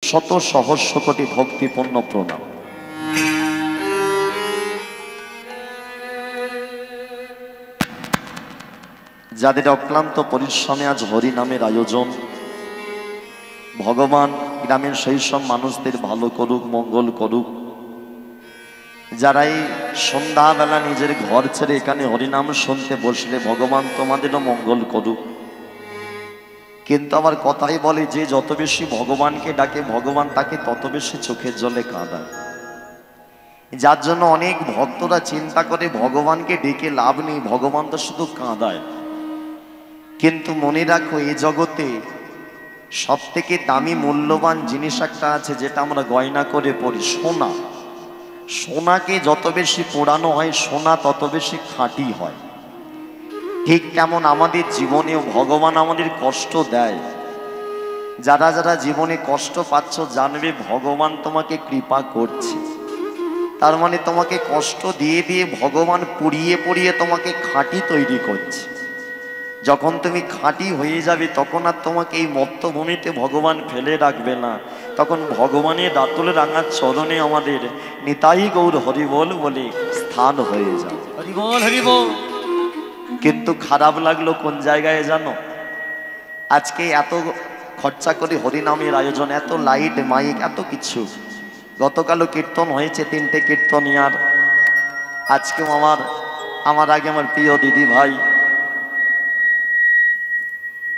শত সহস্র কোটি ভক্তিপূর্ণ প্রণাম। যাদের অক্লান্ত পরিশ্রমে আজ হরি নামের আয়োজন, ভগবান গ্রামের সেই সব মানুষদের ভালো করুক, মঙ্গল করুক। যারা এই সন্ধ্যাবেলা নিজের ঘর ছেড়ে এখানে হরিনাম শুনতে বসলে, ভগবান তোমাদেরও মঙ্গল করুক। কিন্তু আমার কথাই বলে, যে যত বেশি ভগবানকে ডাকে, ভগবান তাকে তত বেশি চোখের জলে কাঁদায়। যার জন্য অনেক ভক্তরা চিন্তা করে ভগবানকে ডেকে লাভ নেই, ভগবান তো শুধু কাঁদায়। কিন্তু মনে রাখো, এই জগতে সব থেকে দামি মূল্যবান জিনিস একটা আছে, যেটা আমরা গয়না করে পড়ি, সোনা। সোনাকে যত বেশি পোড়ানো হয়, সোনা তত বেশি খাঁটি হয়। ঠিক তেমন আমাদের জীবনেও ভগবান আমাদের কষ্ট দেয়। যারা যারা জীবনে কষ্ট পাচ্ছ, জানবে ভগবান তোমাকে কৃপা করছে। তার মানে তোমাকে কষ্ট দিয়ে দিয়ে ভগবান পুড়িয়ে পুড়িয়ে তোমাকে খাঁটি তৈরি করছে। যখন তুমি খাঁটি হয়ে যাবে, তখন আর তোমাকে এই মত্তভূমিতে ভগবান ফেলে রাখবে না। তখন ভগবানের দাতুল রাঙার চরণে আমাদের নিতাই গৌর হরিবল বলে স্থান হয়ে যাবে। হরিবল হরিবল। কিন্তু খারাপ লাগলো কোন জায়গায় জানো? আজকে এত খরচা করে হরিনামের আয়োজন, এত লাইট মাইক, এত কিছু। গতকালও কীর্তন হয়েছে, 3টে কীর্তনিয়ার। আজকেও আমার আগে আমার প্রিয় দিদি ভাই,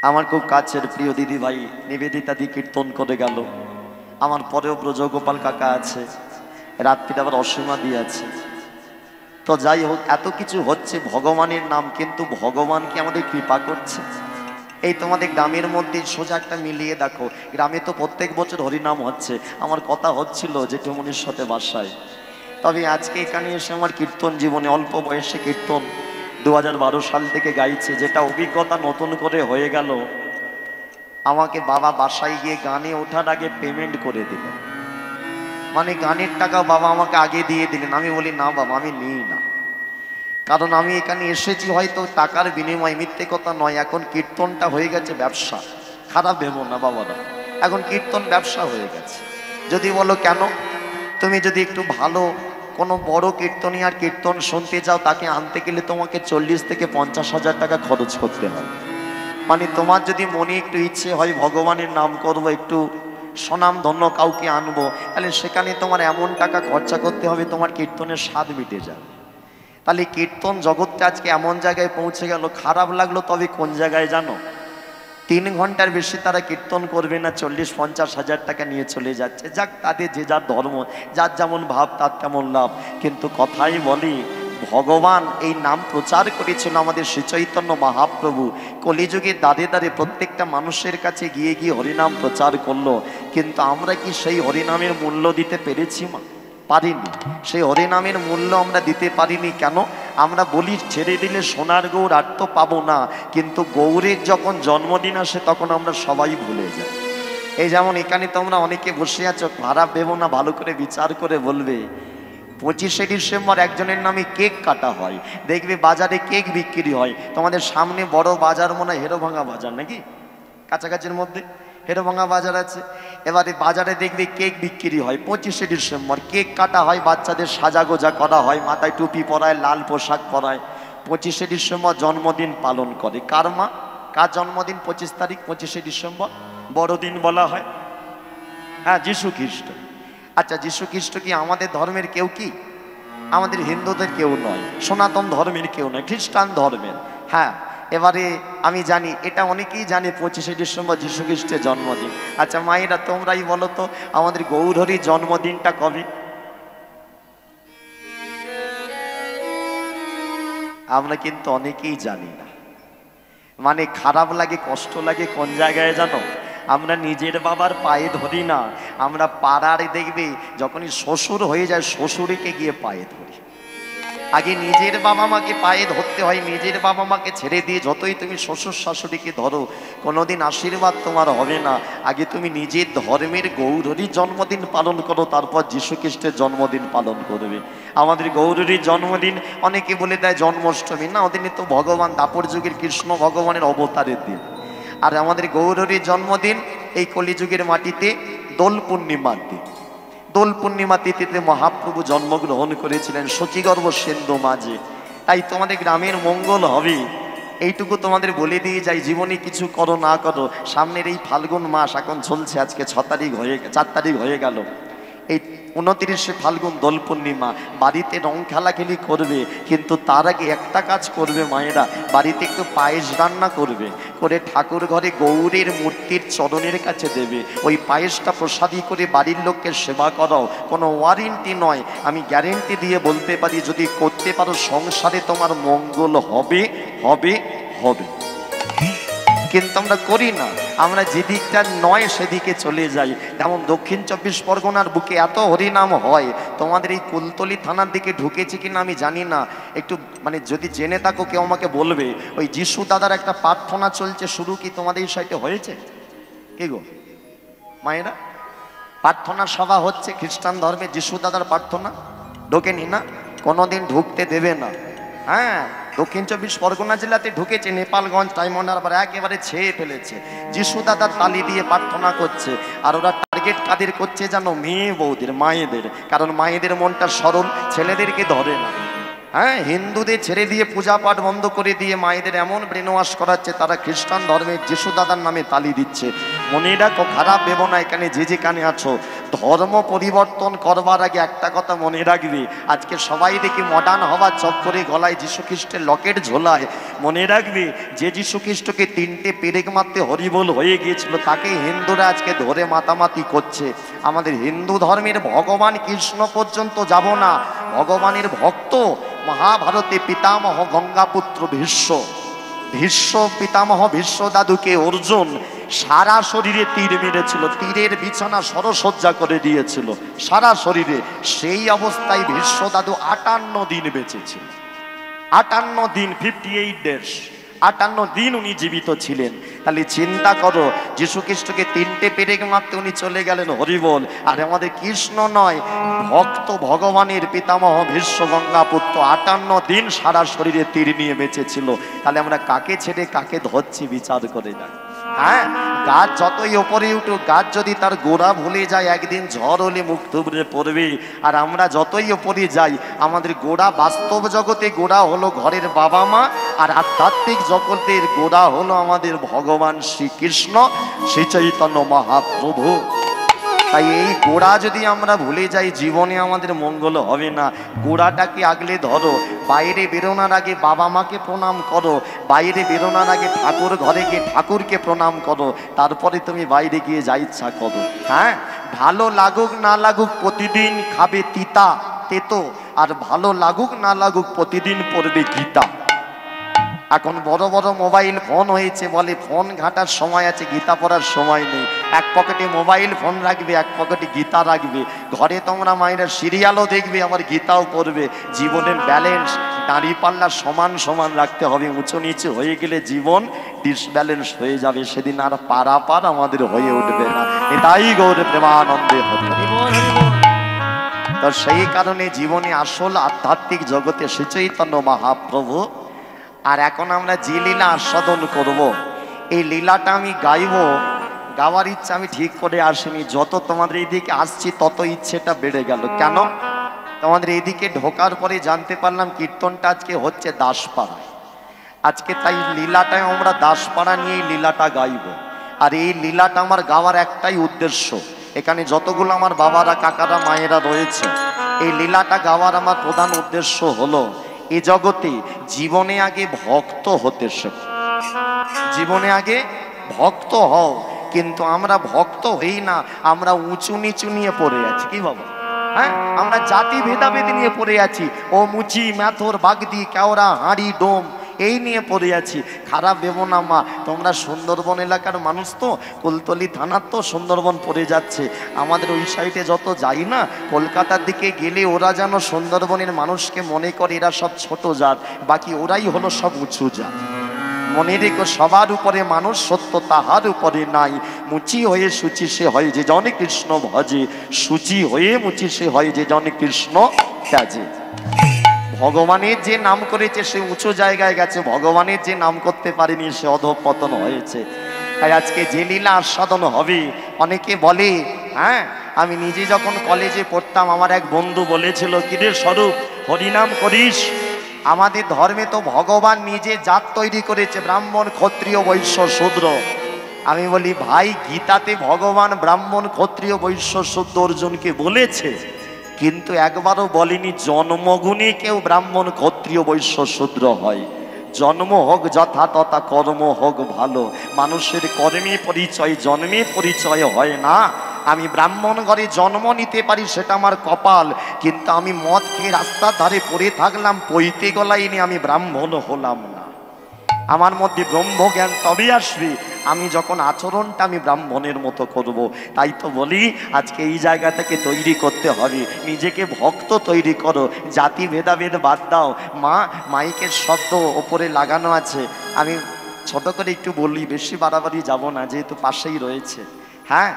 আমার খুব কাছের প্রিয় দিদি ভাই নিবেদিতা দি কীর্তন করে গেল। আমার পরেও ব্রজগোপাল কাকা আছে, রাত্রিতে আবার অসীমা দি আছে। তো যাই হোক, এত কিছু হচ্ছে ভগবানের নাম, কিন্তু ভগবান কি আমাদের কৃপা করছে? এই তোমাদের গ্রামের মধ্যে সোজা একটা মিলিয়ে দেখো, গ্রামে তো প্রত্যেক বছর হরিনাম হচ্ছে। আমার কথা হচ্ছিল জেঠুমনির সাথে বাসায়, তবে আজকে এখানে এসে আমার কীর্তন জীবনে অল্প বয়সে কীর্তন 2012 সাল থেকে গাইছে, যেটা অভিজ্ঞতা নতুন করে হয়ে গেল। আমাকে বাবা বাসায় গিয়ে গানে ওঠার আগে পেমেন্ট করে দিলেন, মানে গানের টাকা বাবা আমাকে আগে দিয়ে দিলেন। আমি বলি না বাবা, আমি নিই না, কারণ আমি এখানে এসেছি হয়তো টাকার বিনিময়, মিথ্যে কথা নয়। এখন কীর্তনটা হয়ে গেছে ব্যবসা, খারাপ ভেবো না বাবারা, এখন কীর্তন ব্যবসা হয়ে গেছে। যদি বলো কেন, তুমি যদি একটু ভালো কোনো বড় কীর্তনিয়ার কীর্তন শুনতে যাও, তাকে আনতে গেলে তোমাকে 40 থেকে 50 হাজার টাকা খরচ করতে হবে। মানে তোমার যদি মনে একটু ইচ্ছে হয় ভগবানের নাম করব, একটু স্বনাম ধন্য কাউকে আনবো, তাহলে সেখানে তোমার এমন টাকা খরচা করতে হবে, তোমার কীর্তনের স্বাদ মিটে যাবে। তাহলে কীর্তন জগৎটা আজকে এমন জায়গায় পৌঁছে গেল। খারাপ লাগলো, তবে কোন জায়গায় জানো? 3 ঘন্টার বেশি তারা কীর্তন করবে না, 40-50 হাজার টাকা নিয়ে চলে যাচ্ছে। যাক, তাদের যে যার ধর্ম, যার যেমন ভাব তার তেমন লাভ। কিন্তু কথাই বলি, ভগবান এই নাম প্রচার করেছিল আমাদের শ্রী চৈতন্য মহাপ্রভু। কলিযুগে দাঁড়ে দাঁড়ে প্রত্যেকটা মানুষের কাছে গিয়ে গিয়ে হরিনাম প্রচার করলো। কিন্তু আমরা কি সেই হরিনামের মূল্য দিতে পেরেছি? পারিনি। সেই হরিনামের মূল্য আমরা দিতে পারিনি। কেন? আমরা বলি ছেড়ে দিলে সোনার গৌর আর তো পাবো না, কিন্তু গৌরের যখন জন্মদিন আসে তখন আমরা সবাই ভুলে যাই। এই যেমন এখানে তোমরা অনেকে বসে আছো, খারাপ ভেবো না, ভালো করে বিচার করে বলবে। 25শে ডিসেম্বর একজনের নামে কেক কাটা হয়, দেখবে বাজারে কেক বিক্রি হয়। তোমাদের সামনে বড় বাজার মনে হয় হেরোভাঙা বাজার, নাকি কাছাকাছির মধ্যে হেরোভাঙা বাজার আছে। এবারে বাজারে দেখবে কেক বিক্রি হয়। 25শে ডিসেম্বর কেক কাটা হয়, বাচ্চাদের সাজাগোজা করা হয়, মাথায় টুপি পরায়, লাল পোশাক পরায়। 25শে ডিসেম্বর জন্মদিন পালন করে কার মা? কার জন্মদিন 25 তারিখ 25শে ডিসেম্বর? বড়দিন বলা হয়। হ্যাঁ, যীশু খ্রিস্ট। আচ্ছা, যীশু খ্রিস্ট কি আমাদের ধর্মের কেউ? কি আমাদের হিন্দুদের কেউ নয়, সনাতন ধর্মের কেউ নয়, খ্রিস্টান ধর্মের। হ্যাঁ, এবারে আমি জানি, এটা অনেকেই জানে 25শে ডিসেম্বর যীশু খ্রিস্টের জন্মদিন। আচ্ছা মায়েরা, তোমরাই বলো তো আমাদের গৌরহরির জন্মদিনটা কবে? আমরা কিন্তু অনেকেই জানি না। মানে খারাপ লাগে, কষ্ট লাগে কোন জায়গায় জানো? আমরা নিজের বাবার পায়ে ধরি না, আমরা পাড়ার দেখবে যখনই শ্বশুর হয়ে যায় শ্বশুরকে গিয়ে পায়ে ধরি। আগে নিজের বাবা মাকে পায়ে ধরতে হয়। নিজের বাবা মাকে ছেড়ে দিয়ে যতই তুমি শ্বশুর শাশুড়িকে ধরো, কোনোদিন আশীর্বাদ তোমার হবে না। আগে তুমি নিজের ধর্মের গৌরহরির জন্মদিন পালন করো, তারপর যীশু খ্রিস্টের জন্মদিন পালন করবে। আমাদের গৌরহরির জন্মদিন অনেকে বলে দেয় জন্মাষ্টমী, না, ওদিনে তো ভগবান দাপর যুগের কৃষ্ণ ভগবানের অবতারের দিন। আর আমাদের গৌরহরির জন্মদিন এই কলিযুগের মাটিতে দোল পূর্ণিমার দিন। দোল পূর্ণিমা তিথিতে মহাপ্রভু জন্মগ্রহণ করেছিলেন শচীগর্ভ সিন্ধু মাঝে। তাই তোমাদের গ্রামের মঙ্গল হবে এইটুকু তোমাদের বলে দিয়ে যাই, জীবনে কিছু করো না করো, সামনের এই ফাল্গুন মাস এখন চলছে, আজকে 4 তারিখ হয়ে গেল। এই 29শে ফাল্গুন দোল পূর্ণিমা, বাড়িতে রং খেলাখেলি করবে, কিন্তু তার আগে একটা কাজ করবে মায়েরা, বাড়িতে একটু পায়েস রান্না করবে, করে ঠাকুর ঘরে গৌরের মূর্তির চরণের কাছে দেবে। ওই পায়েসটা প্রসাদী করে বাড়ির লোককে সেবা করাও। কোনো ওয়ারেন্টি নয়, আমি গ্যারেন্টি দিয়ে বলতে পারি, যদি করতে পারো সংসারে তোমার মঙ্গল হবে হবে হবে। কিন্তু আমরা করি না, আমরা যেদিকটা নয় সেদিকে চলে যাই। যেমন দক্ষিণ 24 পরগনার বুকে এত হরিনাম হয়, তোমাদের এই কুলতলি থানার দিকে ঢুকেছি কিনা আমি জানি না, একটু মানে যদি জেনে থাকো কেউ আমাকে বলবে। ওই যিশু দাদার একটা প্রার্থনা চলছে, শুরু কি তোমাদের এই সাইডে হয়েছে কি গো মায়েরা? প্রার্থনা সভা হচ্ছে খ্রিস্টান ধর্মে, যিশু দাদার প্রার্থনা ঢোকেনি না, কোনোদিন ঢুকতে দেবে না। হ্যাঁ, দক্ষিণ 24 পরগনা জেলাতে ঢুকেছে, নেপালগঞ্জ ডায়মন্ড হারবার একেবারে ছেয়ে ফেলেছে। যিশু দাদার তালি দিয়ে প্রার্থনা করছে, আর ওরা টার্গেট কাদের করছে জানো? মেয়ে বৌদের, মায়েদের। কারণ মায়েদের মনটা সরল, ছেলেদেরকে ধরে না। হ্যাঁ, হিন্দুদের ছেড়ে দিয়ে পূজা পাঠ বন্ধ করে দিয়ে মায়েদের এমন ব্রেন ওয়াশ করাচ্ছে, তারা খ্রিস্টান ধর্মের যিশু দাদার নামে তালি দিচ্ছে। মনে রাখো, খারাপ ভেবো না, এখানে যে যেখানে আছো, ধর্ম পরিবর্তন করবার আগে একটা কথা মনে রাখবে। আজকে সবাই দেখি মডার্ন হওয়ার চক্করে গলায় যিশু খ্রিস্টের লকেট ঝোলায়। মনে রাখবে, যে যিশু খ্রিস্টকে 3টে পেরেক মারতে হরিবোল হয়ে গিয়েছিল, তাকে হিন্দুরা আজকে ধরে মাতামাতি করছে। আমাদের হিন্দু ধর্মের ভগবান কৃষ্ণ পর্যন্ত যাব না, ভগবানের ভক্ত মহাভারতে পিতামহ গঙ্গাপুত্র ভীষ্ম পিতামহ ভীষ্ম দাদুকে অর্জুন সারা শরীরে তীর মেরেছিল, তীরের বিছানা সরসজ্জা করে দিয়েছিল সারা শরীরে। সেই অবস্থায় ভীষ্ম দাদু 58 দিন বেঁচেছিল। 58 দিন, 58 ডেজ, 58 দিন উনি জীবিত ছিলেন। তাহলে চিন্তা করো, যিশু খ্রিস্টকে 3টে পেরেক মারতে উনি চলে গেলেন হরিবোল। আর আমাদের কৃষ্ণ নয়, ভক্ত ভগবানের পিতামহ ভীষ্ম গঙ্গাপুত্র 58 দিন সারা শরীরে তীর নিয়ে বেঁচেছিল। তাহলে আমরা কাকে ছেড়ে কাকে ধরছি বিচার করে যাই। হ্যাঁ, গাছ যতই ওপরে উঠুক, গাছ যদি তার গোড়া ভুলে যায়, একদিন ঝড় হলে মুখ থুবড়ে পড়বে। আর আমরা যতই ওপরে যাই, আমাদের গোড়া বাস্তব জগতে গোড়া হলো ঘরের বাবা মা, আর আধ্যাত্মিক জগতের গোড়া হলো আমাদের ভগবান শ্রীকৃষ্ণ, শ্রী চৈতন্য মহাপ্রভু। তাই এই গোড়া যদি আমরা ভুলে যাই, জীবনে আমাদের মঙ্গল হবে না। গোড়াটাকে আগলে ধরো, বাইরে বেরোনোর আগে বাবা মাকে প্রণাম করো, বাইরে বেরোনোর আগে ঠাকুর ঘরে গিয়ে ঠাকুরকে প্রণাম করো, তারপরে তুমি বাইরে গিয়ে যা ইচ্ছা করো। হ্যাঁ, ভালো লাগুক না লাগুক প্রতিদিন খাবে তিতা তেতো, আর ভালো লাগুক না লাগুক প্রতিদিন পড়বে গীতা। এখন বড় বড় মোবাইল ফোন হয়েছে, বলে ফোন ঘাটার সময় আছে, গীতা পড়ার সময় নেই। এক পকেটে মোবাইল ফোন রাখবে, এক পকেটে গীতা রাখবে। ঘরে তোমরা মায়েরা সিরিয়ালও দেখবে, আবার গীতাও পড়বে। জীবনের ব্যালেন্স দাঁড়িপাল্লা সমান সমান রাখতে হবে। উঁচু নিচু হয়ে গেলে জীবন ডিসব্যালেন্স হয়ে যাবে, সেদিন আর পারাপার আমাদের হয়ে উঠবে না। এটাই গৌর প্রেমানন্দে হবে। তো সেই কারণে জীবনে আসল আধ্যাত্মিক জগতে শ্রী চৈতন্য মহাপ্রভু। আর এখন আমরা যে লীলা আস্বাদন করব, এই লীলাটা আমি গাইব, গাওয়ার ইচ্ছা আমি ঠিক করে আসিনি। যত তোমাদের এইদিকে আসছি তত ইচ্ছেটা বেড়ে গেল। কেন? তোমাদের এইদিকে ঢোকার পরে জানতে পারলাম কীর্তনটা আজকে হচ্ছে দাসপাড়ায়। আজকে তাই লীলাটায় আমরা দাসপাড়া নিয়েই লীলাটা গাইব। আর এই লীলাটা আমার গাওয়ার একটাই উদ্দেশ্য, এখানে যতগুলো আমার বাবারা কাকারা মায়েরা রয়েছে, এই লীলাটা গাওয়ার আমার প্রধান উদ্দেশ্য হলো, এ জগতে জীবনে আগে ভক্ত হতে শেখো, জীবনে আগে ভক্ত হও। কিন্তু আমরা ভক্ত হই না, আমরা উঁচু নিচু নিয়ে পড়ে আছি। কি বাবা? হ্যাঁ, আমরা জাতি ভেদাভেদ নিয়ে পড়ে আছি। ও মুচি ম্যাথর বাগদি কেওড়া হাঁড়ি ডোম এই নিয়ে পড়ে আছি। খারাপ ভেবো না মা, তোমরা সুন্দরবন এলাকার মানুষ, তো কুলতলি থানার তো সুন্দরবন পড়ে যাচ্ছে। আমাদের ওই সাইডে যত যাই না, কলকাতার দিকে গেলে ওরা যেন সুন্দরবনের মানুষকে মনে করে এরা সব ছোট জাত, বাকি ওরাই হলো সব উঁচু জাত। মনে রেখো, সবার উপরে মানুষ সত্য, তাহার উপরে নাই। মুচি হয়ে সুচি সে হয় যে জনে কৃষ্ণ ভজে, সুচি হয়ে মুচি সে হয় যে জনে কৃষ্ণ ত্যাজে। ভগবানের যে নাম করেছে সে উঁচু জায়গায় গেছে, ভগবানের যে নাম করতে পারেনি সে অধঃপতন হয়েছে। তাই আজকে যে লীলা আস্বাদন হবে, অনেকে বলে হ্যাঁ, আমি নিজে যখন কলেজে পড়তাম আমার এক বন্ধু বলেছিল, কিরে স্বরূপ হরিনাম করিস? আমাদের ধর্মে তো ভগবান নিজে জাত তৈরি করেছে, ব্রাহ্মণ ক্ষত্রিয় বৈশ্য শূদ্র। আমি বলি ভাই, গীতাতে ভগবান ব্রাহ্মণ ক্ষত্রিয় বৈশ্য শূদ্র অর্জুনকে বলেছে, কিন্তু একবারও বলেনি জন্মগুণে কেউ ব্রাহ্মণ ক্ষত্রিয় বৈশ্য শূদ্র হয়। জন্ম হোক যথা তথা, কর্ম হোক ভালো, মানুষের কর্মে পরিচয় জন্মে পরিচয় হয় না। আমি ব্রাহ্মণ ঘরে জন্ম নিতে পারি, সেটা আমার কপাল, কিন্তু আমি মদ খেয়ে রাস্তার ধারে পড়ে থাকলাম, পৈতে গলায় নিয়ে আমি ব্রাহ্মণ হলাম না। আমার মধ্যে ব্রহ্মজ্ঞান তবে আসবে আমি যখন আচরণটা আমি ব্রাহ্মণের মতো করব। তাই তো বলি আজকে এই জায়গা থেকে তৈরি করতে হবে, নিজেকে ভক্ত তৈরি করো, জাতি ভেদাভেদ বাদ দাও। মা মাইকের শব্দ ওপরে লাগানো আছে, আমি ছোট করে একটু বলি, বেশি বাড়াবাড়ি যাব না, যেহেতু পাশেই রয়েছে। হ্যাঁ,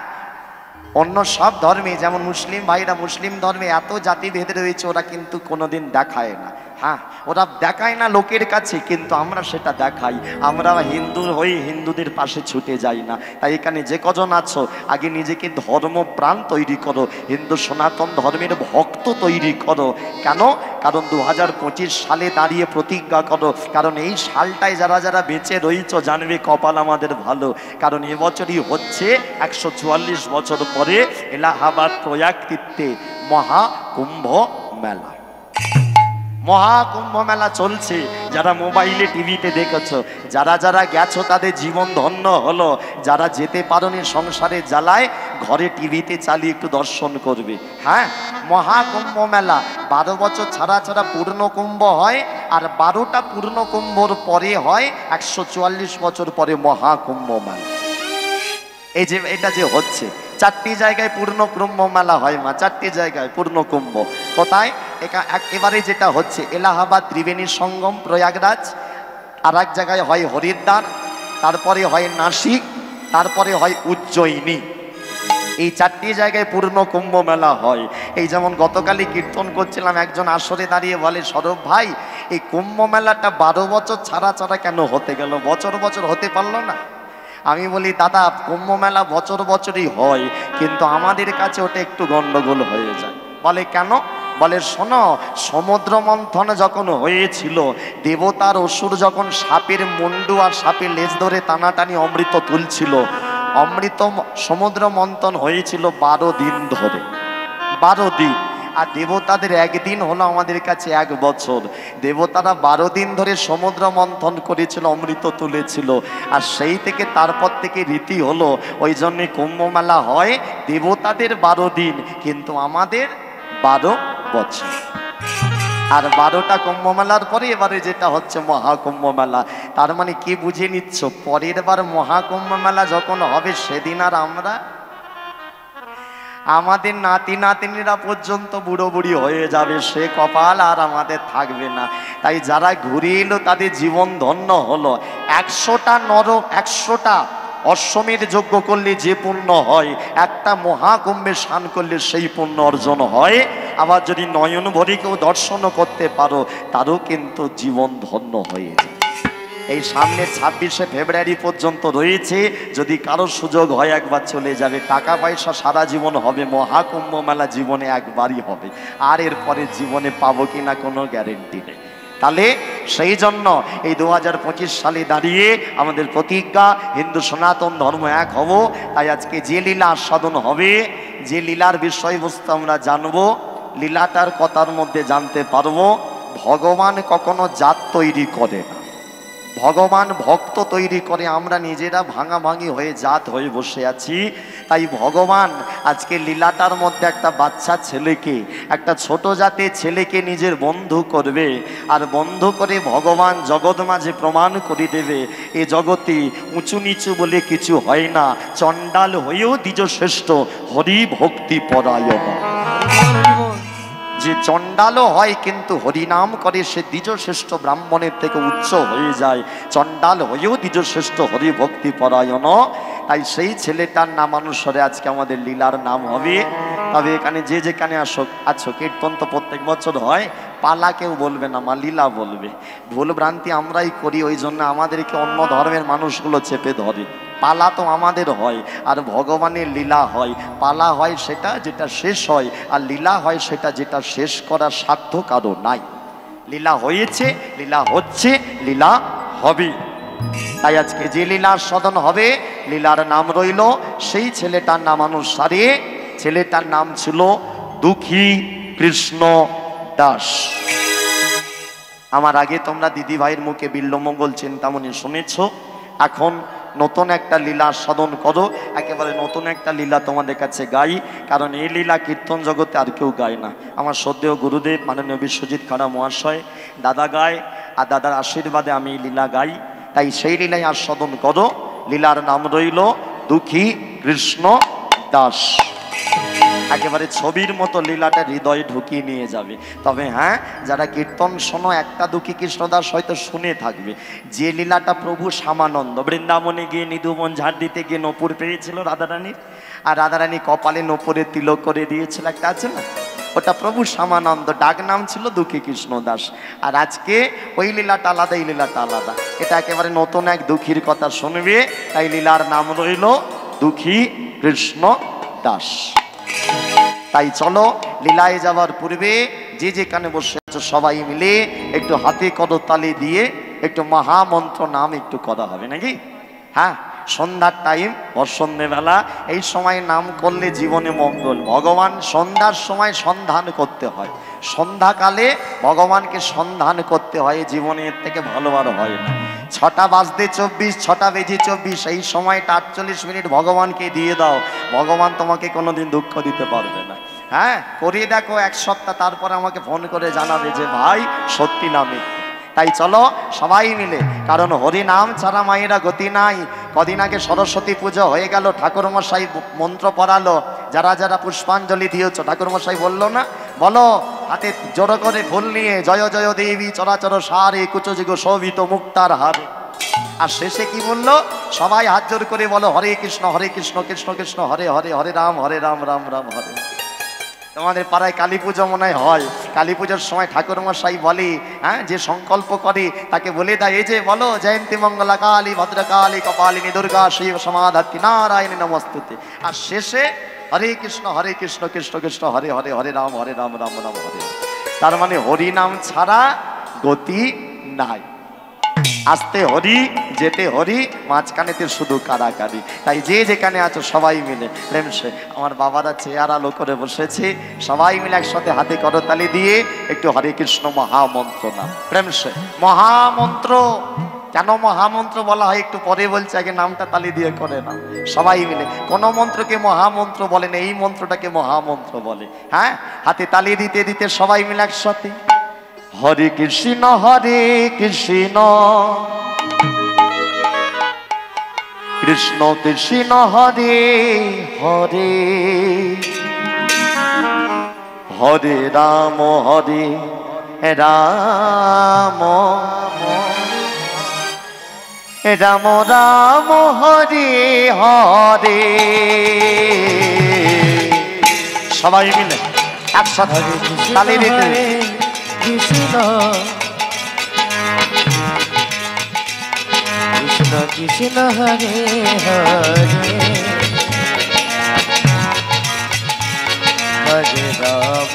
অন্য সব ধর্মে যেমন মুসলিম ভাইরা, মুসলিম ধর্মে এত জাতিভেদ রয়েছে, ওরা কিন্তু কোনোদিন দেখায় না। হ্যাঁ, ওরা দেখায় না লোকের কাছে, কিন্তু আমরা সেটা দেখাই। আমরা হিন্দু হয়ে হিন্দুদের পাশে ছুটে যাই না। তাই এখানে যে কজন আছো, আগে নিজেকে ধর্মপ্রাণ তৈরি করো, হিন্দু সনাতন ধর্মের ভক্ত তৈরি করো। কেন? কারণ 2025 সালে দাঁড়িয়ে প্রতিজ্ঞা করো, কারণ এই সালটায় যারা যারা বেঁচে রয়েছে জানবে কপাল আমাদের ভালো। কারণ এবছরই হচ্ছে 144 বছর পরে এলাহাবাদ প্রয়াগ তীর্থে মহাকুম্ভ মেলা। মহাকুম্ভ মেলা চলছে, যারা মোবাইলে টিভিতে দেখেছো, যারা যারা গেছো তাদের জীবন ধন্য হলো, যারা যেতে পারোনি সংসারে জ্বালায়, ঘরে টিভিতে চালিয়ে একটু দর্শন করবে। হ্যাঁ, মহাকুম্ভ মেলা 12 বছর ছাড়া ছাড়া পূর্ণ কুম্ভ হয়, আর 12টা পূর্ণ কুম্ভর পরে হয় 144 বছর পরে মহাকুম্ভ মেলা। এই যে এটা যে হচ্ছে, 4টি জায়গায় পূর্ণ কুম্ভ মেলা হয় মা, 4টি জায়গায় পূর্ণ কুম্ভ। কোথায়? এবারে যেটা হচ্ছে এলাহাবাদ ত্রিবেণী সঙ্গম প্রয়াগরাজ, আর এক জায়গায় হয় হরিদ্বার, তারপরে হয় নাসিক, তারপরে হয় উজ্জয়িনী। এই 4টি জায়গায় পূর্ণ কুম্ভ মেলা হয়। এই যেমন গতকালই কীর্তন করছিলাম, একজন আসরে দাঁড়িয়ে বলে, সৌরভ ভাই এই কুম্ভ মেলাটা 12 বছর ছাড়া ছাড়া কেন হতে গেল, বছর বছর হতে পারলো না? আমি বলি দাদা, কুম্ভ মেলা বছর বছরই হয়, কিন্তু আমাদের কাছে ওটা একটু গন্ডগোল হয়ে যায়। বলে কেন? বলে শোনো, সমুদ্র মন্থন যখন হয়েছিল, দেবতার অসুর যখন সাপের মুন্ডু আর সাপের লেজ ধরে টানাটানি অমৃত তুলছিল, অমৃত সমুদ্র মন্থন হয়েছিল 12 দিন ধরে, 12 দিন। আর দেবতাদের একদিন হলো আমাদের কাছে 1 বছর। দেবতারা 12 দিন ধরে সমুদ্র মন্থন করেছিল, অমৃত তুলেছিল, আর সেই থেকে তারপর থেকে রীতি হলো, ওই জন্যে কুম্ভ মেলা হয় দেবতাদের 12 দিন, কিন্তু আমাদের 12 বছর। আর 12টা কুম্ভ মেলার পরে এবারে যেটা হচ্ছে মহাকুম্ভ মেলা। তার মানে কি বুঝে নিচ্ছ, পরের বার মহাকুম্ভ মেলা যখন হবে সেদিন আর আমরা, আমাদের নাতি নাতিনীরা পর্যন্ত বুড়ো বুড়ি হয়ে যাবে, সে কপাল আর আমাদের থাকবে না। তাই যারা ঘুরে এলো তাদের জীবন ধন্য হলো। 100টা অশ্বমেধ যজ্ঞ করলে যে পুণ্য হয়, একটা মহাকুম্ভে স্নান করলে সেই পুণ্য অর্জন হয়। আবার যদি নয়ন ভরে কেউ দর্শনও করতে পারো, তারও কিন্তু জীবন ধন্য হয়ে যায়। এই সামনে 26শে ফেব্রুয়ারি পর্যন্ত রয়েছে, যদি কারোর সুযোগ হয় একবার চলে যাবে। টাকা পয়সা সারা জীবন হবে, মহাকুম্ভ মেলা জীবনে একবারই হবে, আর এরপরে জীবনে পাবো কিনা কোনো গ্যারেন্টি নেই। তাহলে সেই জন্য এই 2025 সালে দাঁড়িয়ে আমাদের প্রতিজ্ঞা, হিন্দু সনাতন ধর্ম এক হব। তাই আজকে যে লীলা আস্বাদন হবে, যে লীলার বিষয়বস্তু আমরা জানবো, লীলাটার কথার মধ্যে জানতে পারবো, ভগবান কখনো জাত তৈরি করে না, ভগবান ভক্ত তৈরি করে। আমরা নিজেরা ভাঙাভাঙি হয়ে জাত হয়ে বসে আছি। তাই ভগবান আজকে লীলাটার মধ্যে একটা বাচ্চা ছেলেকে, একটা ছোট জাতের ছেলেকে নিজের বন্ধু করবে, আর বন্ধু করে ভগবান জগৎ মাঝে প্রমাণ করে দেবে, এ জগতে উঁচু নিচু বলে কিছু হয় না, চণ্ডাল হয়েও দ্বিজ শ্রেষ্ঠ, হরি ভক্তি পরায়ণ। যে চণ্ডালও হয় কিন্তু হরিনাম করে, সে দ্বিজশ্রেষ্ঠ ব্রাহ্মণের থেকে উচ্চ হয়ে যায়, চণ্ডাল হয়েও দ্বিজশ্রেষ্ঠ হরি ভক্তি পরায়ণ। তাই সেই ছেলেটার নাম অনুসারে আজকে আমাদের লীলার নাম হবে। তবে এখানে যে যেখানে আছো কীর্তন তো প্রত্যেক বছর হয়, পালা কেউ বলবে না, মা লীলা বলবে। ভুল ভ্রান্তি আমরাই করি, ওই জন্য আমাদেরকে অন্য ধর্মের মানুষগুলো চেপে ধরে। পালা তো আমাদের হয়, আর ভগবানের লীলা হয়। পালা হয় সেটা যেটা শেষ হয়, আর লীলা হয় সেটা যেটা শেষ করার সাধ্য কারো নাই। লীলা হয়েছে, লীলা হচ্ছে, লীলা হবে। তাই আজকে যে লীলার সদন হবে, লীলার নাম রইল সেই ছেলেটার নাম অনুসারে। ছেলেটার নাম ছিল দুঃখী কৃষ্ণ দাস। আমার আগে তোমরা দিদি ভাইয়ের মুখে বিল্লমঙ্গল চিন্তামণি শুনেছ। এখন নতুন একটা লীলা সাধন করো, একেবারে নতুন একটা লীলা তোমাদের কাছে গাই। কারণ এই লীলা কীর্তন জগতে আর কেউ গায় না। আমার শ্রদ্ধেয় গুরুদেব মাননীয় বিশ্বজিৎ খাড়া মহাশয় দাদা গায়, আর দাদার আশীর্বাদে আমি এই লীলা গাই। তাই সেই লীলাই আস্বাদন করো। লীলার নাম রইল দুঃখী কৃষ্ণ দাস। একেবারে ছবির মতো লীলাটা হৃদয়ে ঢুকিয়ে নিয়ে যাবে। তবে হ্যাঁ, যারা কীর্তন শোনো, একটা দুঃখী কৃষ্ণদাস হয়তো শুনে থাকবে। যে লীলাটা প্রভু শ্যামানন্দ বৃন্দাবনে গিয়ে নিধুবন ঝাড় দিতে গিয়ে নপুর পেয়েছিল রাধারানীর, আর রাধারানী কপালে নপুরে তিলক করে দিয়েছিল, একটা আছে না, ওটা প্রভু শ্যামানন্দ, ডাক নাম ছিল দুঃখী কৃষ্ণ দাস। আর আজকে ওই লীলাটা আলাদা, এই লীলাটা আলাদা। এটা একেবারে নতুন এক দুঃখীর কথা শুনবে। তাই লীলার নাম রইল দুঃখী কৃষ্ণ দাস। তাই চলো, লীলায় যাওয়ার পূর্বে যে যেখানে বসে আছো সবাই মিলে একটু হাতে করতালি দিয়ে একটু মহামন্ত্র নাম একটু করা হবে নাকি? হ্যাঁ, সন্ধ্যার টাইম, সন্ধ্যেবেলা এই সময় নাম করলে জীবনে মঙ্গল। ভগবান সন্ধ্যার সময় সন্ধান করতে হয়, সন্ধ্যাকালে ভগবানকে সন্ধান করতে হয়। জীবনের থেকে ভালো আর হয় না। 6টা বাজতে 24, 6টা বেজে 24, এই সময়টা 48 মিনিট ভগবানকে দিয়ে দাও। ভগবান তোমাকে কোনোদিন দুঃখ দিতে পারবে না। হ্যাঁ, করিয়ে দেখো 1 সপ্তাহ, তারপর আমাকে ফোন করে জানাবে যে ভাই সত্যি নামে। তাই চলো সবাই মিলে, কারণ হরি নাম ছাড়া মায়েরা গতি নাই। কদিন আগে সরস্বতী পুজো হয়ে গেল, ঠাকুরমশাই মন্ত্র পড়ালো। যারা যারা পুষ্পাঞ্জলি দিয়েছ, ঠাকুরমশাই বললো না, বলো হাতে জড়ো করে ফুল নিয়ে, জয় জয় দেবী চরাচর সারে কুচযুগ শোভিত মুক্তার হারে। আর শেষে কি বললো? সবাই হাত জোর করে বলো হরে কৃষ্ণ কৃষ্ণ কৃষ্ণ হরে হরে, হরে রাম রাম রাম হরে। তোমাদের পাড়ায় কালী পুজো মনে হয়, কালী পুজোর সময় ঠাকুরমশাই বলে, হ্যাঁ, যে সংকল্প করে তাকে বলে দেয়, এই যে বলো জয়ন্তী মঙ্গলা কালী ভদ্রকালী কপালিনী দুর্গা শিব সমাধাত্রী নারায়ণী নমস্তুতে। আর শেষে হরে কৃষ্ণ কৃষ্ণ কৃষ্ণ হরে হরে, হরে রাম রাম রাম হরে। তার মানে হরি নাম ছাড়া গতি নাই। আসতে হরি, যেতে হরি, মাঝখানেতে শুধু কারাকারি। তাই যে যেখানে আছো সবাই মিলে প্রেম সে, আমার বাবারা চেয়ার আলো করে বসেছে, সবাই মিলে একসাথে হাতে করতালি দিয়ে একটু হরে কৃষ্ণ মহামন্ত্র নাম। প্রেম সে মহামন্ত্র। কেন মহামন্ত্র বলা হয় একটু পরে বলছে, আগে নামটা তালি দিয়ে করে না সবাই মিলে। কোন মন্ত্রকে মহামন্ত্র বলে না, এই মন্ত্রটাকে মহামন্ত্র বলে। হ্যাঁ, হাতে তালি দিতে দিতে সবাই মিলে একসাথে হরে কৃষ্ণ কৃষ্ণ কৃষ্ণ হরে হরে, হরে রাম রাম রাম রাম হরে হরে। সবাই মিলে একসাথে তালি দিতে কৃষ্ণ কৃষ্ণ কৃষ্ণ হরে হরে, হরে রাম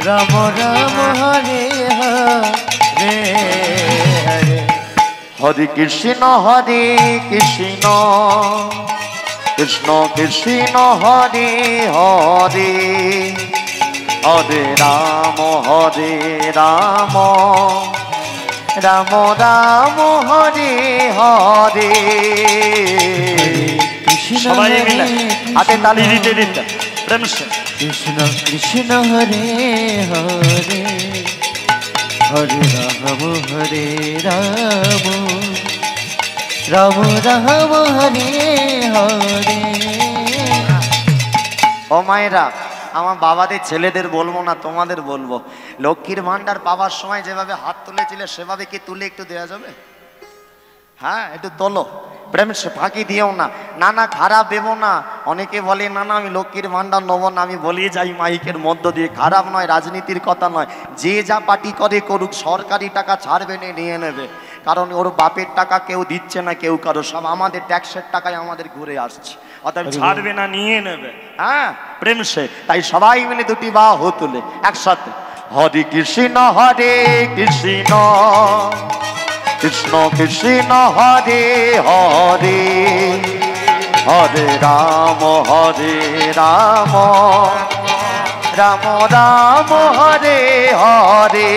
রাম রাম হরে হরে হরে। হরে কৃষ্ণ কৃষ্ণ কৃষ্ণ হরে হরে, হরে রাম রাম রাম হরে হরে। সবাই মিলে হাতে তালি দিতে দিতে প্রেম সে কৃষ্ণ কৃষ্ণ হরে হরে, হরে রাম রাম রাম হরে হরে। ও মায়েরা, আমার বাবাদের ছেলেদের বলবো না, তোমাদের বলবো, লক্ষ্মীর ভান্ডার পাওয়ার সময় যেভাবে হাত তুলেছিলে সেভাবে কি তুলে একটু দেওয়া যাবে? হ্যাঁ, একটু তোলো, প্রেমের সে ফাঁকি দিও না। না না, খারাপ ভেবো না। অনেকে বলে না না আমি লক্ষ্মীর ভান্ডার নেবো না, আমি বলি যাই মাইকের মধ্য দিয়ে, খারাপ নয়, রাজনীতির কথা নয়, যে যা পার্টি করে করুক, সরকারি টাকা ছাড়বে না, নিয়ে নেবে। কারণ ওর বাপের টাকা কেউ দিচ্ছে না, কেউ কারো, সব আমাদের ট্যাক্সের টাকায় আমাদের ঘুরে আসছে, অতএব ছাড়বে না, নিয়ে নেবে। হ্যাঁ, প্রেম সে, তাই সবাই মিলে দুটি বাহু তুলে একসাথে হরে কৃষ্ণ কৃষ্ণ কৃষ্ণ কৃষ্ণ হরে হরে, হরে রাম রাম রাম হরে হরে।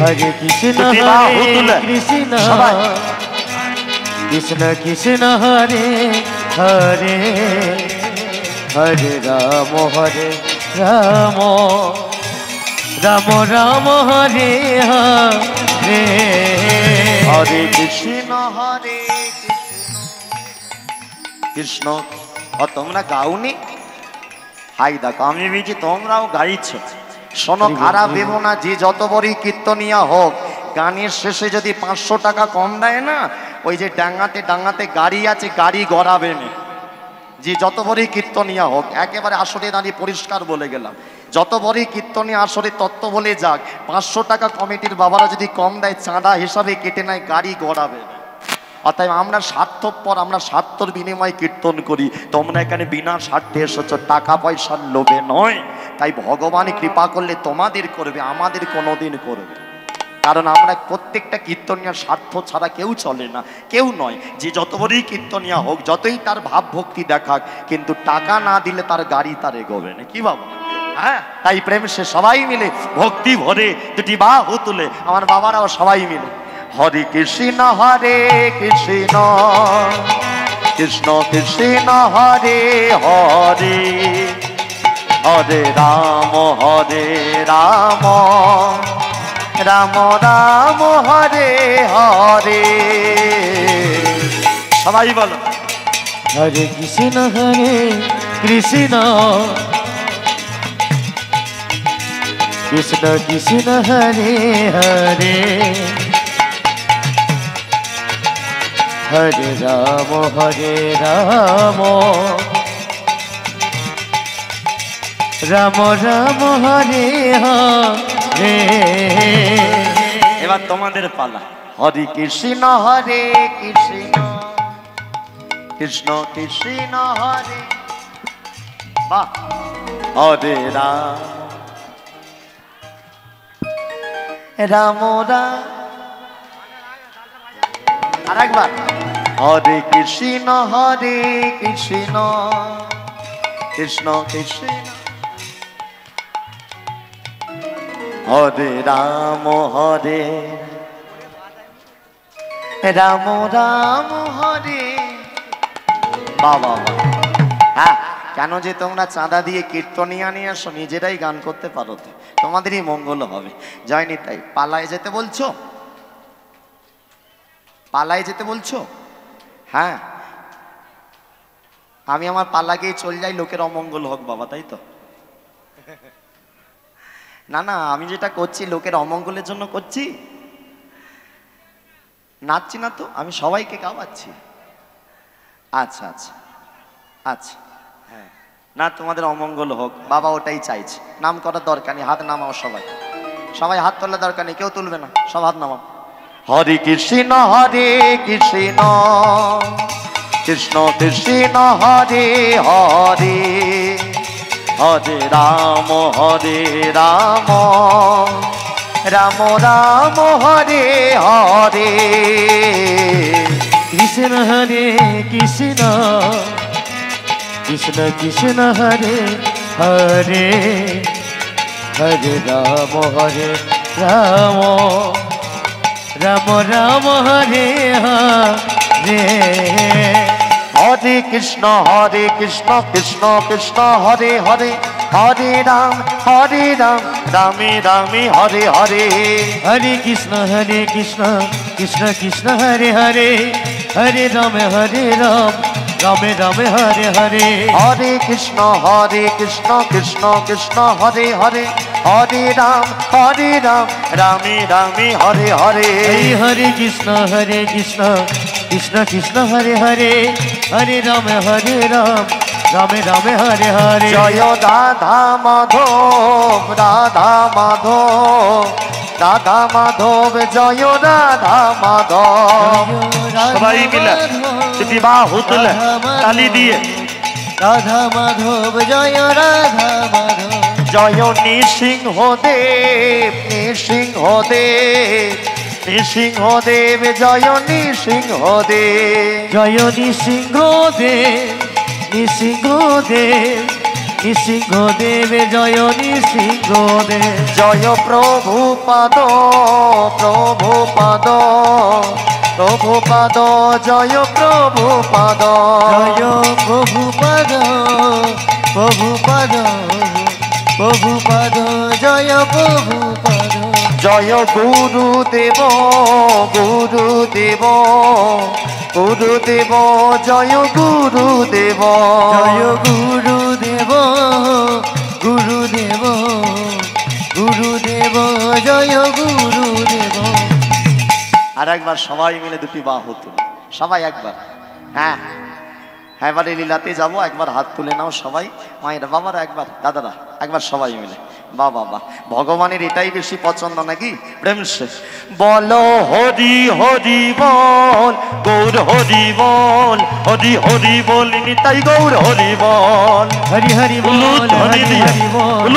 হরে কৃষ্ণ কৃষ্ণ কৃষ্ণ কৃষ্ণ হরে হরে, হরে রাম রাম রাম রাম হরে হরে। হরে কৃষ্ণ কৃষ্ণ। ও তোমরা গাওনি? হাই দেখো, আমি বলছি তোমরাও গাইছ। শোনো, খারাপ ভেবো না, যে যত বড়ই কীর্তনিয়া হোক, গানের শেষে যদি 500 টাকা কম দেয় না, ওই যে ডাঙ্গাতে ডাঙ্গাতে গাড়ি আছে, গাড়ি গড়াবে না। যে যত বড়ই কীর্তনিয়া হোক, একেবারে আসরে দাঁড়িয়ে পরিষ্কার বলে গেলাম, যত বড়ই কীর্তনিয়া আসরে তত্ত্ব বলে যাক, 500 টাকা কমিটির বাবারা যদি কম দেয়, চাঁদা হিসাবে কেটে নেয়, গাড়ি গড়াবে না। অতএব আমরা স্বার্থপর, আমরা স্বার্থর বিনিময়ে কীর্তন করি। তোমরা এখানে বিনা স্বার্থে এসেছো, টাকা পয়সার লোভে নয়। তাই ভগবান কৃপা করলে তোমাদের করবে, আমাদের কোনোদিন করবে। কারণ আমরা প্রত্যেকটা কীর্তনিয়ার স্বার্থ ছাড়া কেউ চলে না, কেউ নয়। যে যত বড়ই কীর্তনিয়া হোক, যতই তার ভাব ভক্তি দেখাক, কিন্তু টাকা না দিলে তার গাড়ি তার এগোবে না। কি বাবা? হ্যাঁ, তাই প্রেম সে সবাই মিলে ভক্তি ভরে দুটি বাহু তুলে, আমার বাবারাও সবাই মিলে হরে কৃষ্ণ কৃষ্ণ কৃষ্ণ কৃষ্ণ হরে হরে, হরে রাম রাম রাম রাম হরে হরে। সবাই বলো হরে কৃষ্ণ কৃষ্ণ কৃষ্ণ কৃষ্ণ হরে হরে, হরে রাম রাম রাম হরে হরে। এবার তোমাদের পালা। হরে কৃষ্ণ কৃষ্ণ কৃষ্ণ কৃষ্ণ হরে, বাহ, হরে রাম রাম রাম। আর একবার হরে কৃষ্ণ কৃষ্ণ কৃষ্ণ কৃষ্ণ হরে রাম রাম রাম হরে। বাবা, হ্যাঁ, কেন যে তোমরা চাঁদা দিয়ে কীর্তনিয়া নিয়ে আসো, নিজেরাই গান করতে পারো তো, তোমাদেরই মঙ্গল হবে। জয়নি, তাই পালায় যেতে বলছো? পালায় যেতে বলছো? হ্যাঁ, আমি আমার পালা গিয়ে চলে যাই, লোকের অমঙ্গল হোক বাবা, তাই তো? না না, আমি যেটা করছি লোকের অমঙ্গলের জন্য করছি, নাচছি না তো, আমি সবাইকে গাওয়াচ্ছি। আচ্ছা আচ্ছা আচ্ছা, হ্যাঁ, না তোমাদের অমঙ্গল হোক বাবা, ওটাই চাইছে। নাম করার দরকার নেই, হাত নামাও সবাই, সবাই হাত তোলার দরকার নেই, কেউ তুলবে না, সব হাত নামাও। হরে কৃষ্ণ কৃষ্ণ কৃষ্ণ কৃষ্ণ হরে হরে, হরে রাম রাম রাম রাম হরে হরে। কৃষ্ণ কৃষ্ণ কৃষ্ণ কৃষ্ণ হরে হরে, হরে রাম রাম রাম রাম হরে হরে। হরে কৃষ্ণ কৃষ্ণ কৃষ্ণ হরে হরে, হরে রাম রামে রামে হরে হরে। হরে কৃষ্ণ কৃষ্ণ কৃষ্ণ কৃষ্ণ হরে হরে, হরে রাম রামে রামে হরে হরে হরে কৃষ্ণ কৃষ্ণ কৃষ্ণ হরে হরে হরে রাম রামে রামে হরে হরে হরে কৃষ্ণ কৃষ্ণ কৃষ্ণ হরে হরে হরে রাম রামে রামে হরে হরে জয় রাধা মাধব জয় রাধা মাধব সবাই মিলে যদি বাহু তুলে তালি দিয়ে রাধা মাধব জয় রাধা মাধব জয় নৃসিংহদেব নৃসিংহদেব জয় নৃসিংহদেব জয় নৃসিংহদেব নৃসিংহদেব জয় নৃসিংহদেব জয় প্রভুপাদ জয় প্রভুপাদ জয় প্রভুপাদ জয় প্রভুপাদ জয় গুরুদেব জয় গুরুদেব জয় গুরুদেব জয় গুরুদেব আর একবার সবাই মিলে দুটি বাহু তুলে সবাই একবার হ্যাঁ এবারে লীলাতে যাবো একবার হাত তুলে নাও সবাই মায়েরা বাবারা একবার দাদারা একবার সবাই মিলে বাবা ভগবানের এটাই বেশি পছন্দ নাকি প্রেম সে বলো হরি হরি বল গৌর হরি বল হরি হরি বল নিতাই গৌর হরি বল হরি হরি বল হরি হরি বল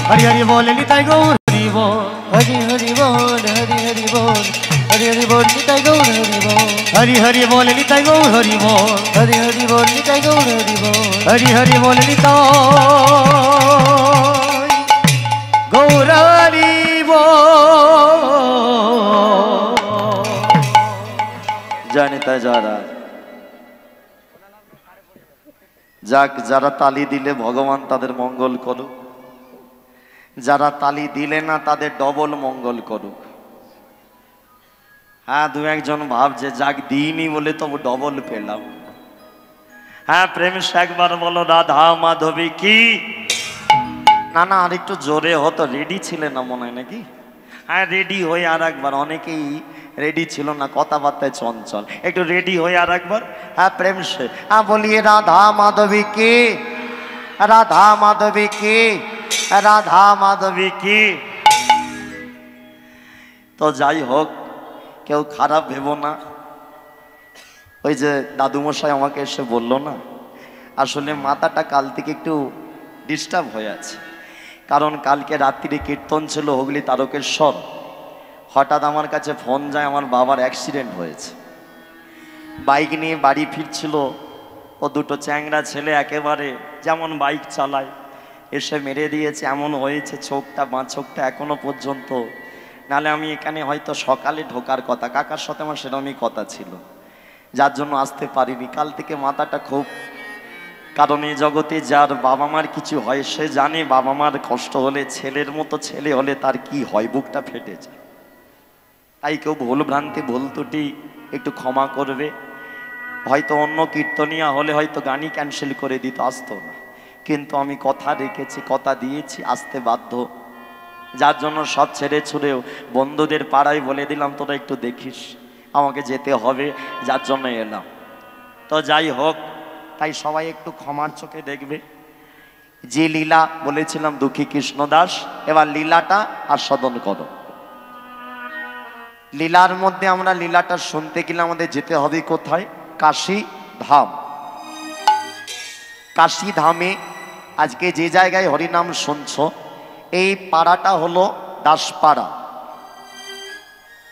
হরি হরি বল নিতাই গৌর হরি বল হরি হরি বল হরি হরি বল হরি হরি বল নিতাই গৌর হরি বল হরি হরি বল নিতাই গৌর হরি বল হরি হরি বল নিতাই গৌর হরি বল হরি হরি বল নিতাই গৌর হরি বল জানি তাই যারা যাক যারা তালি দিলে ভগবান তাদের মঙ্গল করুক যারা তালি দিলে না তাদের ডবল মঙ্গল করুক হ্যাঁ দু একজন ভাবছে যাক দিইনি বলে তবু ডবল পেলাম হ্যাঁ প্রেম একবার বলো রাধা মাধবী কি না আর একটু জোরে হতো রেডি ছিলে না মনে হয় নাকি হ্যাঁ রেডি হয়ে আর একবার অনেকেই রেডি ছিল না কথাবার্তায় চঞ্চল একটু রেডি হয়ে আর একবার হ্যাঁ প্রেম সে হ্যাঁ বলিয়ে রাধা মাধবী কে রাধা মাধবী কে রাধা মাধবী কে তো যাই হোক কেউ খারাপ ভেবো না ওই যে দাদুমশাই আমাকে এসে বললো না আসলে মাথাটা কাল থেকে একটু ডিস্টার্ব হয়ে আছে কারণ কালকে রাত্রিরে কীর্তন ছিল হুগলি তারকেশ্বর হঠাৎ আমার কাছে ফোন যায় আমার বাবার অ্যাক্সিডেন্ট হয়েছে বাইক নিয়ে বাড়ি ফিরছিল ও দুটো চ্যাংড়া ছেলে একেবারে যেমন বাইক চালায় এসে মেরে দিয়েছে এমন হয়েছে বাঁ চোখটা এখনো পর্যন্ত নালে আমি এখানে হয়তো সকালে ঢোকার কথা কাকার সাথে আমার সেরকমই কথা ছিল যার জন্য আসতে পারিনি কাল থেকে মাথাটা খুব কারণ এই জগতে যার বাবা মার কিছু হয় সে জানে বাবা মার কষ্ট হলে ছেলের মতো ছেলে হলে তার কি হয় বুকটা ফেটে যায় তাই কেউ ভুল ভ্রান্তি ভুল ত্রুটি একটু ক্ষমা করবে হয়তো অন্য কীর্তনিয়া হলে হয়তো গানই ক্যান্সেল করে দিত আসতো না কিন্তু আমি কথা রেখেছি কথা দিয়েছি আসতে বাধ্য যার জন্য সব ছেড়ে ছুড়েও বন্ধুদের পাড়ায় বলে দিলাম তোরা একটু দেখিস আমাকে যেতে হবে যার জন্য এলাম তো যাই হোক তাই সবাই একটু ক্ষমার চোখে দেখবে যে লীলা বলেছিলাম দুঃখী কৃষ্ণদাস এবার লীলাটা আস্বাদন করো লীলার মধ্যে আমরা লীলাটা শুনতে গেলে আমাদের যেতে হবে কোথায় কাশী ধাম কাশী ধামে আজকে যে জায়গায় হরিনাম শুনছ এই পাড়াটা হলো দাসপাড়া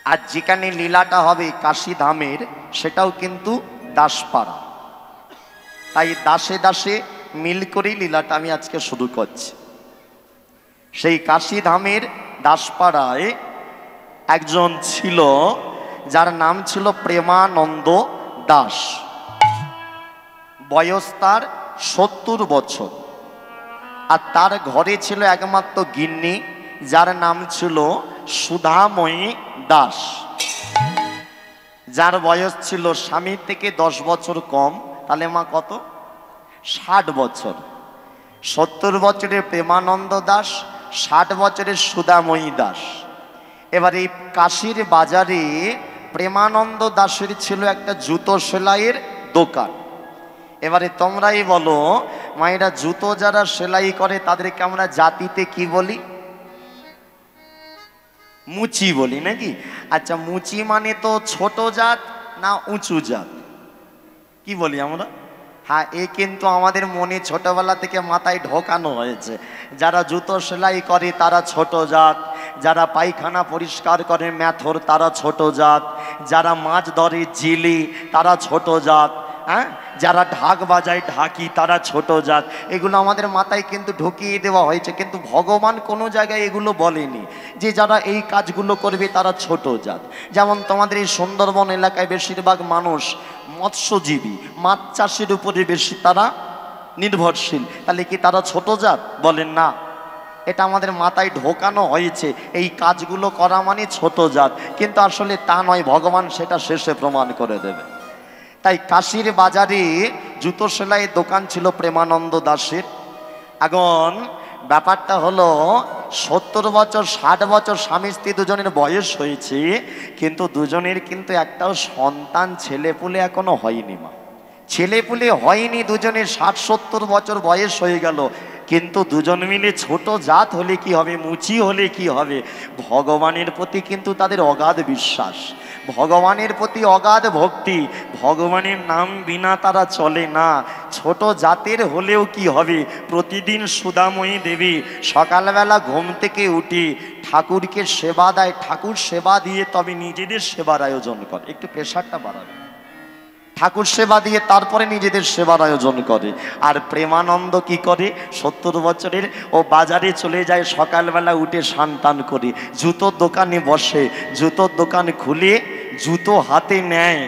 আর যেখানে লীলাটা হবে কাশী ধামের সেটাও কিন্তু দাসপাড়া তাই দাসে দাসে মিল করেই লীলাটা আমি আজকে শুরু করছি সেই কাশী ধামের দাসপাড়ায় একজন ছিল যার নাম ছিল প্রেমানন্দ দাস বয়স তার 70 বছর আর তার ঘরে ছিল একমাত্র গিন্নি যার নাম ছিল সুধাময়ী দাস যার বয়স ছিল স্বামীর থেকে 10 বছর কম তাহলে মা কত? 60 বছর। 70 বছরের প্রেমানন্দ দাস, 60 বছরের সুধাময়ী দাস। এবার এই কাশীর বাজারে প্রেমানন্দ দাসের ছিল একটা জুতো সেলাইয়ের দোকান। এবারে তোমরাই বলো মায়েরা, জুতো যারা সেলাই করে তাদেরকে আমরা জাতিতে কি বলি? মুচি বলি নাকি? আচ্ছা, মুচি মানে তো ছোট জাত না উঁচু জাত? কি বলি আমরা? হ্যাঁ, এ কিন্তু আমাদের মনে ছোটবেলা থেকে মাথায় ঢোকানো হয়েছে। যারা জুতো সেলাই করে তারা ছোট জাত, যারা পায়খানা পরিষ্কার করে ম্যাথর তারা ছোট জাত, যারা মাছ ধরে জিলি তারা ছোট জাত, হ্যাঁ, যারা ঢাক বাজায় ঢাকি তারা ছোট জাত। এগুলো আমাদের মাথায় কিন্তু ঢুকিয়ে দেওয়া হয়েছে, কিন্তু ভগবান কোনো জায়গায় এগুলো বলেনি যে যারা এই কাজগুলো করবে তারা ছোট জাত। যেমন তোমাদের এই সুন্দরবন এলাকায় বেশিরভাগ মানুষ মৎস্যজীবী, মাছ চাষের উপরে বেশি তারা নির্ভরশীল, তাহলে কি তারা ছোট জাত? বলেন না। এটা আমাদের মাথায় ঢোকানো হয়েছে, এই কাজগুলো করা মানে ছোট জাত, কিন্তু আসলে তা নয়। ভগবান সেটা শেষে প্রমাণ করে দেবে। তাই কাশীর বাজারে জুতো সেলাইয়ের দোকান ছিল প্রেমানন্দ দাসের। এখন ব্যাপারটা হলো 70 বছর 60 বছর স্বামী স্ত্রী দুজনের বয়স হয়েছে, কিন্তু দুজনের কিন্তু একটাও সন্তান ছেলেপুলে এখনো হয়নি। মা, ছেলেপুলে হয়নি, দুজনের 60-70 বছর বয়স হয়ে গেল, কিন্তু দুজন মিলে ছোট জাত হলে কি হবে, মুচি হলে কি হবে? ভগবানের প্রতি কিন্তু তাদের অগাধ বিশ্বাস, ভগবানের প্রতি অগাধ ভক্তি, ভগবানের নাম বিনা তারা চলে না। ছোট জাতের হলেও কি হবে, প্রতিদিন সুধাময়ী দেবী সকালবেলা ঘুম থেকে উঠি ঠাকুরকে সেবা দেয়, ঠাকুর সেবা দিয়ে তবে নিজেদের সেবার আয়োজন করে। একটু প্রেশারটা বাড়াবে। ঠাকুর সেবা দিয়ে তারপরে নিজেদের সেবার আয়োজন করে। আর প্রেমানন্দ কি করে? 70 বছরের ও বাজারে চলে যায়, সকালবেলা উঠে স্নান করে জুতোর দোকানে বসে, জুতোর দোকান খুলে জুতো হাতে নেয়,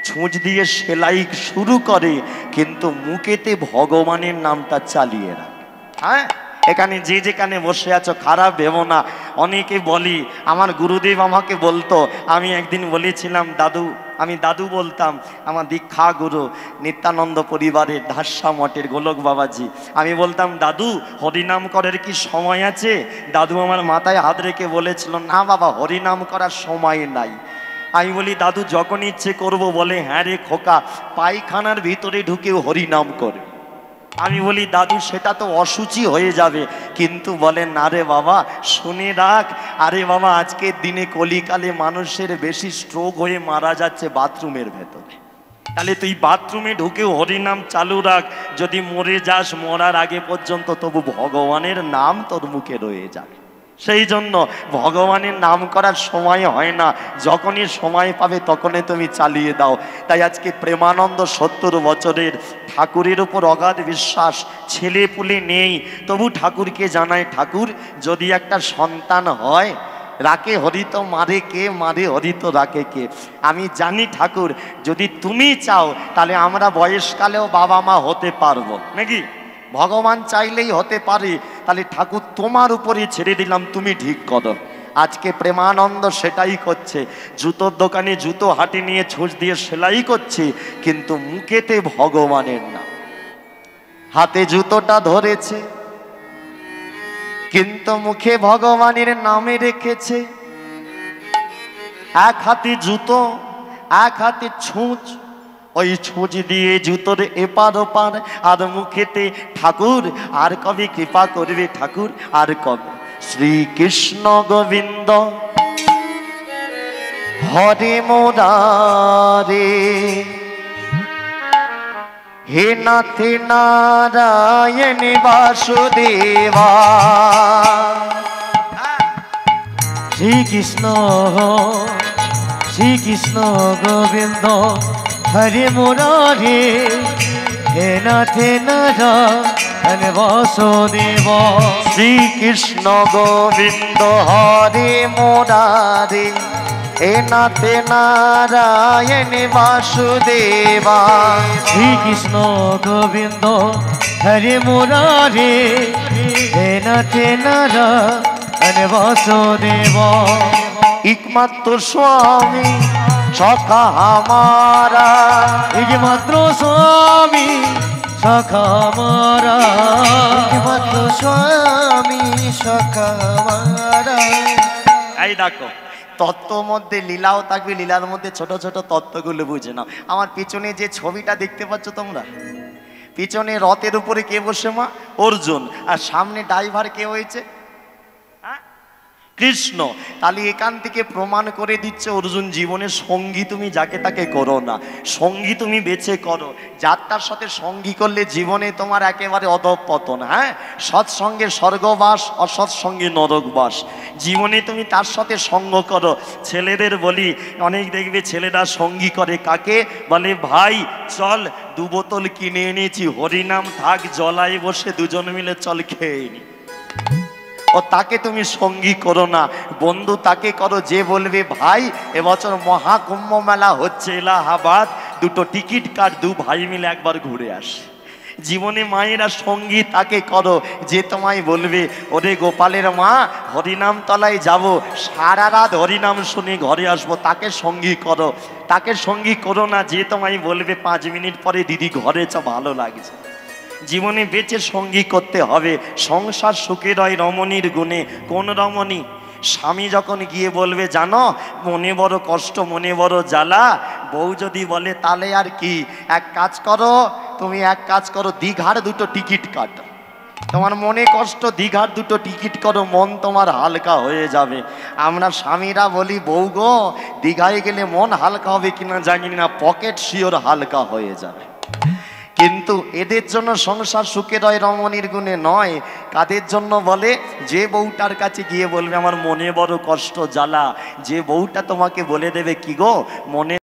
ছুঁচ দিয়ে সেলাই শুরু করে, কিন্তু মুখেতে ভগবানের নামটা চালিয়ে রাখে। হ্যাঁ, এখানে যে যেখানে বসে আছো খারাপ ভেবো না। অনেকে বলি, আমার গুরুদেব আমাকে বলতো, আমি একদিন বলেছিলাম দাদু, আমি দাদু বলতাম, আমার দীক্ষা গুরু নিত্যানন্দ পরিবারের ধাস্যা মঠের গোলক বাবাজি, আমি বলতাম দাদু হরিনাম করার কি সময় আছে? দাদু আমার মাথায় হাত রেখে বলেছিল, না বাবা, হরিনাম করার সময় নাই। আমি বলি দাদু যখন ইচ্ছে করব। বলে হ্যাঁ রে খোকা, পায়খানার ভিতরে ঢুকেও হরিনাম করবে। আমি বলি দাদু সেটা তো অসুচি হয়ে যাবে। কিন্তু বলেন না রে বাবা, শুনে রাখ, আরে বাবা আজকের দিনে কলিকালে মানুষের বেশি স্ট্রোক হয়ে মারা যাচ্ছে বাথরুমের ভেতরে, তাহলে তুই বাথরুমে ঢুকেও হরিনাম চালু রাখ। যদি মরে যাস, মরার আগে পর্যন্ত তবু ভগবানের নাম তোর মুখে রয়ে যাবে। সেই জন্য ভগবানের নাম করার সময় হয় না, যখনই সময় পাবে তখনই তুমি চালিয়ে দাও। তাই আজকে প্রেমানন্দ 70 বছরের, ঠাকুরের উপর অগাধ বিশ্বাস, ছেলে পুলে নেই, তবু ঠাকুরকে জানায়, ঠাকুর যদি একটা সন্তান হয়, রাকে হরিত মারে কে, মারে হরিত রাকে কে? আমি জানি ঠাকুর যদি তুমি চাও তাহলে আমরা বয়সকালেও বাবা মা হতে পারবো নাকি? ভগবান চাইলেই হতে পারে। তাহলে ঠাকুর তোমার উপরে ছেড়ে দিলাম, তুমি ঠিক করো। আজকে প্রেমানন্দ সেটাই করছে, জুতোর দোকানে জুতো হাতে নিয়ে ছুঁচ দিয়ে সেলাই করছে, কিন্তু মুখেতে ভগবানের নাম। হাতে জুতোটা ধরেছে কিন্তু মুখে ভগবানের নামে রেখেছে। এক হাতে জুতো, এক হাতে ছুঁচ, ওই ছুঁচ দিয়ে জুতোর এপার ওপার, আর মুখেতে ঠাকুর। আর কবে কৃপা করবে ঠাকুর, আর কবে? শ্রীকৃষ্ণ গোবিন্দ হরে মুরারে, হে নাথ নারায়ণ বাসুদেবা। শ্রীকৃষ্ণ শ্রীকৃষ্ণ গোবিন্দ হরে মুরারে, হে নাথ নারায়ণ বাসুদেব। শ্রীকৃষ্ণ গোবিন্দ হরে মুরারে, হে নাথ নারায়ণ বাসুদেবা। শ্রীকৃষ্ণ গোবিন্দ হরে মুরারে, হে নাথ নারায়ণ বাসুদেব। একমাত্র স্বামী সখা আমারা। একমাত্র স্বামী সখা আমারা, একমাত্র স্বামী সখা আমারা। এই দেখো তত্ত্ব মধ্যে লীলাও থাকবে, লীলার মধ্যে ছোট ছোট তত্ত্বগুলো বুঝে নাও। আমার পিছনে যে ছবিটা দেখতে পাচ্ছ তোমরা, পিছনে রথের উপরে কে বসে মা? অর্জুন। আর সামনে ড্রাইভার কে হয়েছে? কৃষ্ণ। তাহলে এখান থেকে প্রমাণ করে দিচ্ছে অর্জুন জীবনে সঙ্গী তুমি যাকে তাকে করো না, সঙ্গী তুমি বেছে করো যার তার সাথে সঙ্গী করলে জীবনে তোমার একেবারে অধঃপতন। হ্যাঁ, সৎসঙ্গে স্বর্গবাস, অসৎসঙ্গে নরকবাস। জীবনে তুমি তার সাথে সঙ্গ করো। ছেলেদের বলি, অনেক দেখবে ছেলেরা সঙ্গী করে কাকে বলে, ভাই চল 2 বোতল কিনে এনেছি, হরিনাম থাক জলায় বসে দুজন মিলে চল খেয়ে নি। ও তাকে তুমি সঙ্গী করো না, বন্ধু তাকে করো যে বলবে ভাই এবছর মহাকুম্ভ মেলা হচ্ছে এলাহাবাদ, 2টো টিকিট কাট, 2 ভাই মিলে একবার ঘুরে আসে। জীবনে মায়েরা সঙ্গী তাকে করো যে তোমায় বলবে ওরে গোপালের মা হরিনাম তলায় যাব, সারা রাত হরিনাম শুনে ঘরে আসবো, তাকে সঙ্গী করো। তাকে সঙ্গী করো না যে তোমায় বলবে 5 মিনিট পরে দিদি ঘরে চ ভালো লাগছে। জীবনে বেঁচে সঙ্গী করতে হবে। সংসার সুখের হয় রমণীর গুণে। কোন রমণী? স্বামী যখন গিয়ে বলবে জানো মনে বড় কষ্ট, মনে বড় জ্বালা, বউ যদি বলে তাহলে আর কি, এক কাজ করো তুমি, এক কাজ করো দীঘার 2টো টিকিট কাটো, তোমার মনে কষ্ট, দীঘার 2টো টিকিট করো, মন তোমার হালকা হয়ে যাবে। আমরা স্বামীরা বলি বউ গো দীঘায় গেলে মন হালকা হবে কিনা জানি না, পকেট শিওর হালকা হয়ে যাবে। কিন্তু এদের জন্য সংসার সুখের হয় রমণীর গুণে নয়। কাদের জন্য বলে? যে বউটার কাছে গিয়ে বলবে আমার মনে বড় কষ্ট জ্বালা, যে বউটা তোমাকে বলে দেবে কি গো মনে